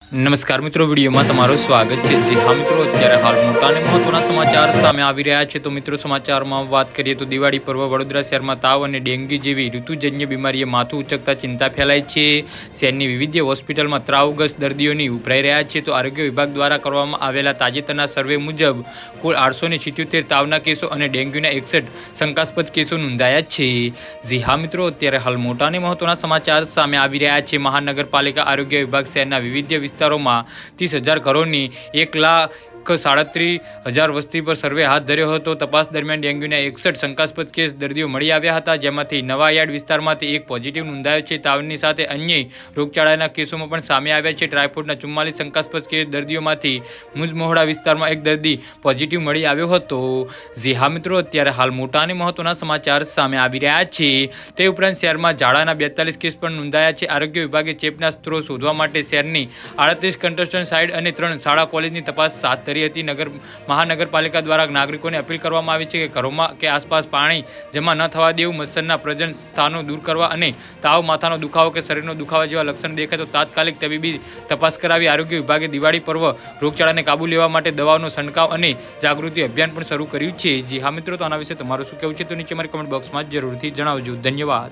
નમસ્કાર મિત્રો, વિડીયોમાં તમારું સ્વાગત છે। જી હા મિત્રો, અત્યારે હાલ મોટા અને મહત્વના સમાચાર સામે આવી રહ્યા છે। તો મિત્રો, સમાચારમાં વાત કરીએ તો દિવાળી પર્વ વડોદરા શહેરમાં તાવ અને ડેન્ગ્યુ જેવી ઋતુજન્ય બીમારીએ માથું ઉચકતા ચિંતા ફેલાઈ છે। શહેરની વિવિધ હોસ્પિટલમાં ત્રાવગ્રસ્ત દર્દીઓની ઉભરાઈ રહ્યા છે। તો આરોગ્ય વિભાગ દ્વારા કરવામાં આવેલા તાજેતરના સર્વે મુજબ કુલ 877 તાવના કેસો અને ડેન્ગ્યુના 61 શંકાસ્પદ કેસો નોંધાયા છે। જી હા મિત્રો, અત્યારે હાલ મોટા અને મહત્વના સમાચાર સામે આવી રહ્યા છે। મહાનગરપાલિકા આરોગ્ય વિભાગ શહેરના વિવિધ વિસ્તારોમાં 30,000 ઘરોની 1,37,000 વસ્તી પર સર્વે હાથ ધર્યો હતો। તપાસ દરમિયાન ડેન્ગ્યુના 61 શંકાસ્પદ કેસ દર્દીઓ મળી આવ્યા હતા, જેમાંથી નવાયાર્ડ વિસ્તારમાંથી એક પોઝિટિવ નોંધાયો છે। તાવની સાથે અન્ય રોગચાળાના કેસોમાં પણ સામે આવ્યા છે। ટ્રાયફોડના 44 શંકાસ્પદ કેસ દર્દીઓમાંથી મુંજમોહડા વિસ્તારમાં એક દર્દી પોઝિટિવ મળી આવ્યો હતો। જી હા મિત્રો, અત્યારે હાલ મોટા અને મહત્વના સમાચાર સામે આવી રહ્યા છે। તે ઉપરાંત શહેરમાં ઝાડાના 42 કેસ પણ નોંધાયા છે। આરોગ્ય વિભાગે ચેપના સ્ત્રોત શોધવા માટે શહેરની 38 કન્સ્ટ્રક્શન સાઇટ અને 3 શાળા કોલેજની તપાસ હાથ ધરી હતી। મહાનગરપાલિકા દ્વારા નાગરિકોને અપીલ કરવામાં આવી છે કે ઘરોમાં કે આસપાસ પાણી જમા ન થવા દેવું, મચ્છરના પ્રજનન સ્થાનો દૂર કરવા અને તાવ, માથાનો દુખાવો કે શરીરનો દુખાવો જેવા લક્ષણ દેખાય તો તાત્કાલિક તબીબી તપાસ કરાવી। આરોગ્ય વિભાગે દિવાળી પર્વ રોગચાળાને કાબૂ લેવા માટે દવાઓનો છંટકાવ અને જાગૃતિ અભિયાન પણ શરૂ કર્યું છે। જી હા મિત્રો, તો આના વિશે તમારું શું કહેવું છે તો નીચે મારી કમેન્ટ બોક્સમાં જરૂરથી જણાવજો। ધન્યવાદ।